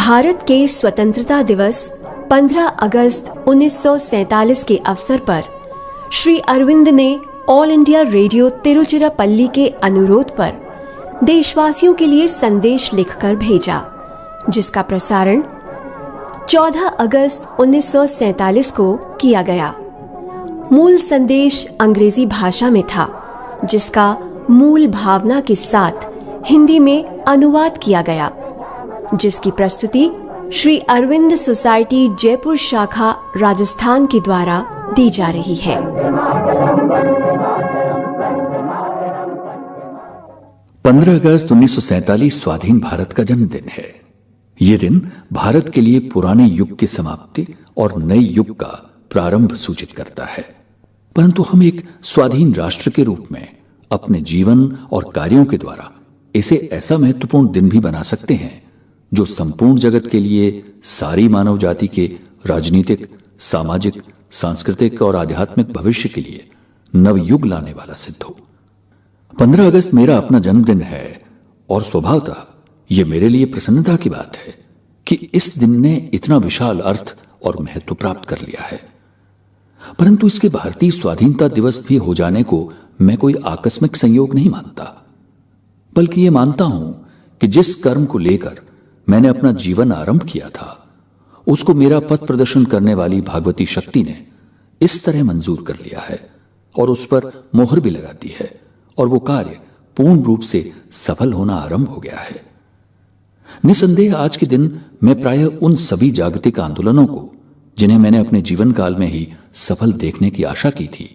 भारत के स्वतंत्रता दिवस 15 अगस्त 1947 के अवसर पर श्री अरविंद ने ऑल इंडिया रेडियो तिरुचिरापल्ली के अनुरोध पर देशवासियों के लिए संदेश लिखकर भेजा, जिसका प्रसारण 14 अगस्त 1947 को किया गया। मूल संदेश अंग्रेजी भाषा में था, जिसका मूल भावना के साथ हिंदी में अनुवाद किया गया, जिसकी प्रस्तुति श्री अरविंद सोसाइटी जयपुर शाखा राजस्थान के द्वारा दी जा रही है। 15 अगस्त 1947 स्वाधीन भारत का जन्मदिन है। ये दिन भारत के लिए पुराने युग की समाप्ति और नए युग का प्रारंभ सूचित करता है, परंतु हम एक स्वाधीन राष्ट्र के रूप में अपने जीवन और कार्यों के द्वारा इसे ऐसा महत्वपूर्ण दिन भी बना सकते हैं जो संपूर्ण जगत के लिए, सारी मानव जाति के राजनीतिक, सामाजिक, सांस्कृतिक और आध्यात्मिक भविष्य के लिए नवयुग लाने वाला सिद्ध हो। 15 अगस्त मेरा अपना जन्मदिन है और स्वभावतः यह मेरे लिए प्रसन्नता की बात है कि इस दिन ने इतना विशाल अर्थ और महत्व प्राप्त कर लिया है। परंतु इसके भारतीय स्वाधीनता दिवस भी हो जाने को मैं कोई आकस्मिक संयोग नहीं मानता, बल्कि यह मानता हूं कि जिस कर्म को लेकर मैंने अपना जीवन आरंभ किया था, उसको मेरा पथ प्रदर्शन करने वाली भागवती शक्ति ने इस तरह मंजूर कर लिया है और उस पर मोहर भी लगा दी है, और वो कार्य पूर्ण रूप से सफल होना आरंभ हो गया है। निसंदेह आज के दिन मैं प्रायः उन सभी जागतिक आंदोलनों को, जिन्हें मैंने अपने जीवन काल में ही सफल देखने की आशा की थी,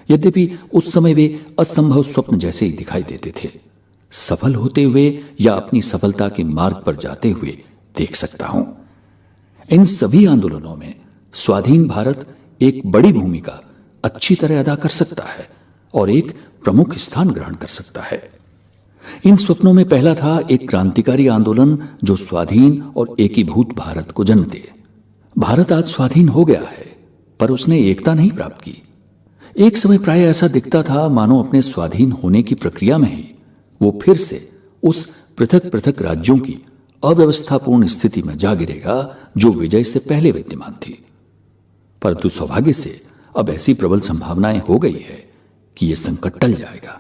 यद्यपि उस समय वे असंभव स्वप्न जैसे ही दिखाई देते थे, सफल होते हुए या अपनी सफलता के मार्ग पर जाते हुए देख सकता हूं। इन सभी आंदोलनों में स्वाधीन भारत एक बड़ी भूमिका अच्छी तरह अदा कर सकता है और एक प्रमुख स्थान ग्रहण कर सकता है। इन स्वप्नों में पहला था एक क्रांतिकारी आंदोलन जो स्वाधीन और एकीभूत भारत को जन्म दे। भारत आज स्वाधीन हो गया है, पर उसने एकता नहीं प्राप्त की। एक समय प्राय ऐसा दिखता था मानो अपने स्वाधीन होने की प्रक्रिया में ही वो फिर से उस पृथक पृथक राज्यों की अव्यवस्थापूर्ण स्थिति में जा गिरेगा जो विजय से पहले विद्यमान थी। परंतु सौभाग्य से अब ऐसी प्रबल संभावनाएं हो गई है कि यह संकट टल जाएगा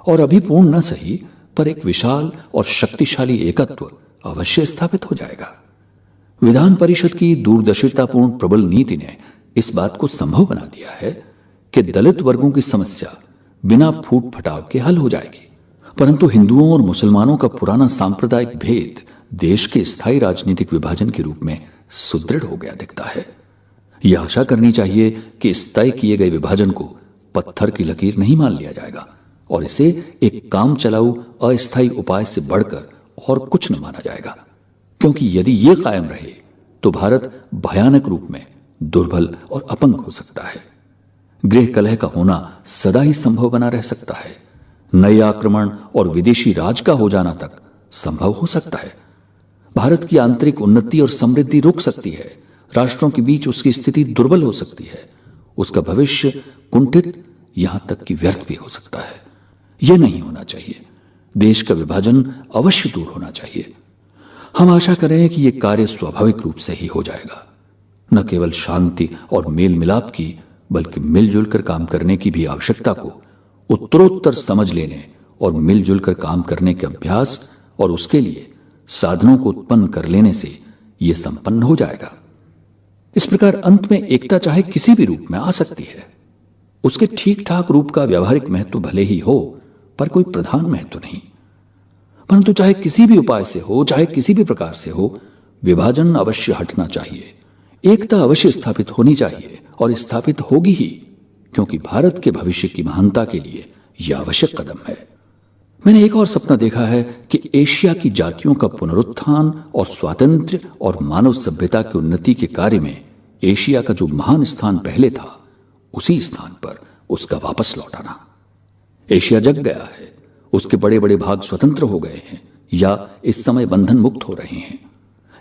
और अभी पूर्ण न सही, पर एक विशाल और शक्तिशाली एकत्व अवश्य स्थापित हो जाएगा। विधान परिषद की दूरदर्शितापूर्ण प्रबल नीति ने इस बात को संभव बना दिया है कि दलित वर्गों की समस्या बिना फूट फटाव के हल हो जाएगी, परंतु हिंदुओं और मुसलमानों का पुराना सांप्रदायिक भेद देश के स्थायी राजनीतिक विभाजन के रूप में सुदृढ़ हो गया दिखता है। यह आशा करनी चाहिए कि इस तय किए गए विभाजन को पत्थर की लकीर नहीं मान लिया जाएगा और इसे एक काम चलाऊ अस्थायी उपाय से बढ़कर और कुछ न माना जाएगा, क्योंकि यदि यह कायम रहे तो भारत भयानक रूप में दुर्बल और अपंग हो सकता है। गृह कलह का होना सदा ही संभव बना रह सकता है। नए आक्रमण और विदेशी राज का हो जाना तक संभव हो सकता है। भारत की आंतरिक उन्नति और समृद्धि रुक सकती है। राष्ट्रों के बीच उसकी स्थिति दुर्बल हो सकती है। उसका भविष्य कुंठित, यहां तक कि व्यर्थ भी हो सकता है। यह नहीं होना चाहिए। देश का विभाजन अवश्य दूर होना चाहिए। हम आशा करें कि यह कार्य स्वाभाविक रूप से ही हो जाएगा। न केवल शांति और मेल मिलाप की, बल्कि मिलजुल कर काम करने की भी आवश्यकता को उत्तरोत्तर समझ लेने और मिलजुल कर काम करने के अभ्यास और उसके लिए साधनों को उत्पन्न कर लेने से यह संपन्न हो जाएगा। इस प्रकार अंत में एकता चाहे किसी भी रूप में आ सकती है। उसके ठीक ठाक रूप का व्यावहारिक महत्व भले ही हो, पर कोई प्रधान महत्व नहीं। परंतु चाहे किसी भी उपाय से हो, चाहे किसी भी प्रकार से हो, विभाजन अवश्य हटना चाहिए। एकता अवश्य स्थापित होनी चाहिए और स्थापित होगी ही, क्योंकि भारत के भविष्य की महानता के लिए यह आवश्यक कदम है। मैंने एक और सपना देखा है कि एशिया की जातियों का पुनरुत्थान और स्वातंत्र्य और मानव सभ्यता की उन्नति के कार्य में एशिया का जो महान स्थान पहले था, उसी स्थान पर उसका वापस लौटाना। एशिया जग गया है। उसके बड़े बड़े भाग स्वतंत्र हो गए हैं या इस समय बंधन मुक्त हो रहे हैं।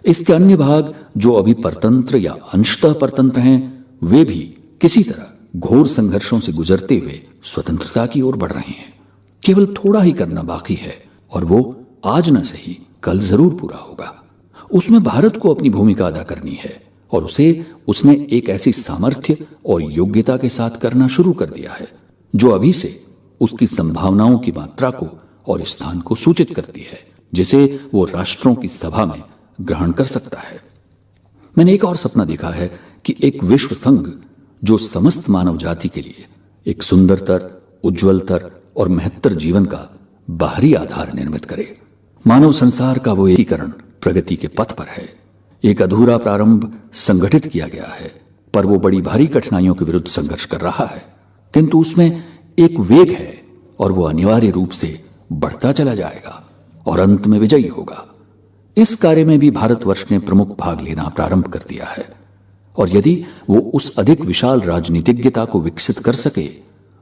इसके अन्य भाग जो अभी परतंत्र या अंशतः परतंत्र हैं, वे भी किसी तरह घोर संघर्षों से गुजरते हुए स्वतंत्रता की ओर बढ़ रहे हैं। केवल थोड़ा ही करना बाकी है और वो आज न सही कल जरूर पूरा होगा। उसमें भारत को अपनी भूमिका अदा करनी है और उसे उसने एक ऐसी सामर्थ्य और योग्यता के साथ करना शुरू कर दिया है जो अभी से उसकी संभावनाओं की मात्रा को और स्थान को सूचित करती है, जिसे वो राष्ट्रों की सभा में ग्रहण कर सकता है। मैंने एक और सपना देखा है कि एक विश्व संघ जो समस्त मानव जाति के लिए एक सुंदरतर, उज्ज्वलतर और महत्तर जीवन का बाहरी आधार निर्मित करे। मानव संसार का वो एकीकरण प्रगति के पथ पर है। एक अधूरा प्रारंभ संगठित किया गया है, पर वो बड़ी भारी कठिनाइयों के विरुद्ध संघर्ष कर रहा है, किंतु उसमें एक वेग है और वो अनिवार्य रूप से बढ़ता चला जाएगा और अंत में विजयी होगा। इस कार्य में भी भारतवर्ष ने प्रमुख भाग लेना प्रारंभ कर दिया है, और यदि वो उस अधिक विशाल राजनीतिज्ञता को विकसित कर सके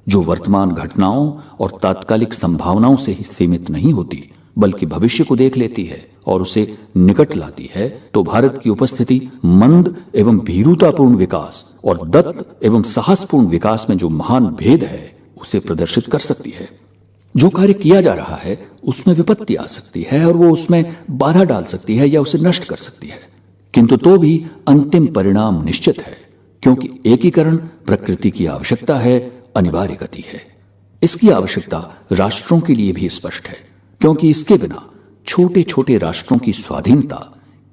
जो वर्तमान घटनाओं और तात्कालिक संभावनाओं से ही सीमित नहीं होती बल्कि भविष्य को देख लेती है और उसे निकट लाती है, तो भारत की उपस्थिति मंद एवं भीरुतापूर्ण विकास और दत्त एवं साहसपूर्ण विकास में जो महान भेद है उसे प्रदर्शित कर सकती है। जो कार्य किया जा रहा है उसमें विपत्ति आ सकती है और वो उसमें बाधा डाल सकती है या उसे नष्ट कर सकती है, किंतु तो भी अंतिम परिणाम निश्चित है, क्योंकि एकीकरण प्रकृति की आवश्यकता है, अनिवार्य गति है। इसकी आवश्यकता राष्ट्रों के लिए भी स्पष्ट है, क्योंकि इसके बिना छोटे छोटे राष्ट्रों की स्वाधीनता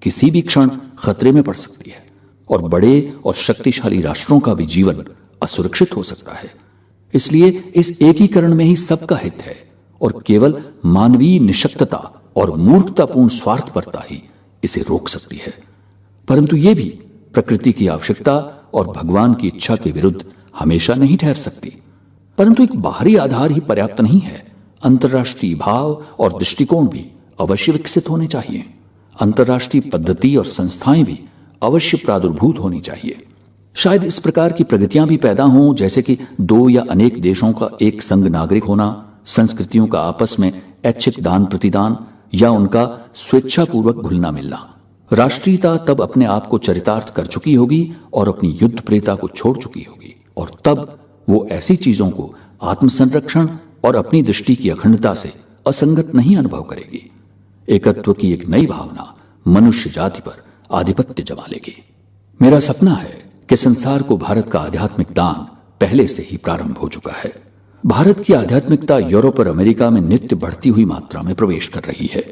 किसी भी क्षण खतरे में पड़ सकती है और बड़े और शक्तिशाली राष्ट्रों का भी जीवन असुरक्षित हो सकता है। इसलिए इस एकीकरण में ही सबका हित है और केवल मानवीय निशक्तता और मूर्खतापूर्ण स्वार्थपरता ही इसे रोक सकती है। परंतु यह भी प्रकृति की आवश्यकता और भगवान की इच्छा के विरुद्ध हमेशा नहीं ठहर सकती। परंतु एक बाहरी आधार ही पर्याप्त नहीं है, अंतर्राष्ट्रीय भाव और दृष्टिकोण भी अवश्य विकसित होने चाहिए। अंतर्राष्ट्रीय पद्धति और संस्थाएं भी अवश्य प्रादुर्भूत होनी चाहिए। शायद इस प्रकार की प्रगतियां भी पैदा हों, जैसे कि दो या अनेक देशों का एक संघ नागरिक होना, संस्कृतियों का आपस में ऐच्छिक दान प्रतिदान या उनका स्वेच्छापूर्वक घुलना मिलना। राष्ट्रीयता तब अपने आप को चरितार्थ कर चुकी होगी और अपनी युद्ध प्रेता को छोड़ चुकी होगी, और तब वो ऐसी चीजों को आत्मसंरक्षण और अपनी दृष्टि की अखंडता से असंगत नहीं अनुभव करेगी। एकत्व की एक नई भावना मनुष्य जाति पर आधिपत्य जमा लेगी। मेरा सपना है कि संसार को भारत का आध्यात्मिक दान पहले से ही प्रारंभ हो चुका है। भारत की आध्यात्मिकता यूरोप और अमेरिका में नित्य बढ़ती हुई मात्रा में प्रवेश कर रही है।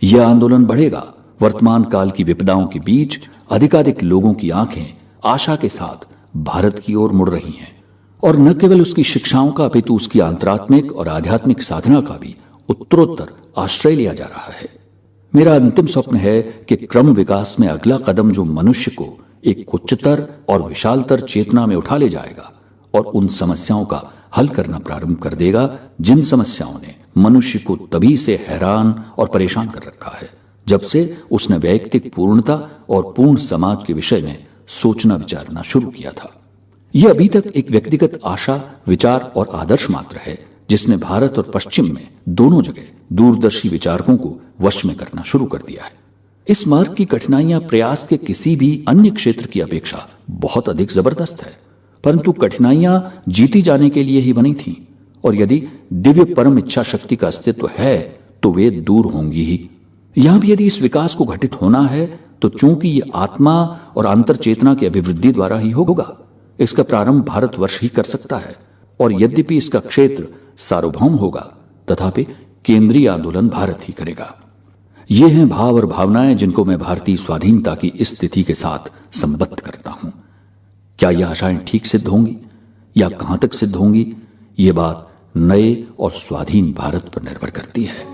यह आंदोलन बढ़ेगा। वर्तमान काल की विपदाओं के बीच अधिकाधिक लोगों की आंखें आशा के साथ भारत की ओर मुड़ रही हैं, और न केवल उसकी शिक्षाओं का अपितु उसकी अंतरात्मिक और आध्यात्मिक साधना का भी उत्तरोत्तर आश्रय लिया जा रहा है। मेरा अंतिम स्वप्न है कि क्रम विकास में अगला कदम जो मनुष्य को एक उच्चतर और विशालतर चेतना में उठा ले जाएगा और उन समस्याओं का हल करना प्रारंभ कर देगा जिन समस्याओं ने मनुष्य को तभी से हैरान और परेशान कर रखा है जब से उसने वैयक्तिक पूर्णता और पूर्ण समाज के विषय में सोचना विचारना शुरू किया था। यह अभी तक एक व्यक्तिगत आशा, विचार और आदर्श मात्र है जिसने भारत और पश्चिम में दोनों जगह दूरदर्शी विचारकों को वश में करना शुरू कर दिया है। इस मार्ग की कठिनाइयां प्रयास के किसी भी अन्य क्षेत्र की अपेक्षा बहुत अधिक जबरदस्त है, परंतु कठिनाइयां जीती जाने के लिए ही बनी थीं, और यदि दिव्य परम इच्छा शक्ति का अस्तित्व है तो वे दूर होंगी ही। यहां भी यदि इस विकास को घटित होना है तो चूंकि ये आत्मा और अंतर चेतना की अभिवृद्धि द्वारा ही होगा। इसका प्रारंभ भारतवर्ष ही कर सकता है, और यद्यपि इसका क्षेत्र सार्वभौम होगा तथापि केंद्रीय आंदोलन भारत ही करेगा। ये हैं भाव और भावनाएं जिनको मैं भारतीय स्वाधीनता की इस स्थिति के साथ संबद्ध करता हूं। क्या यह आशाएं ठीक सिद्ध होंगी या कहां तक सिद्ध होंगी, ये बात नए और स्वाधीन भारत पर निर्भर करती है।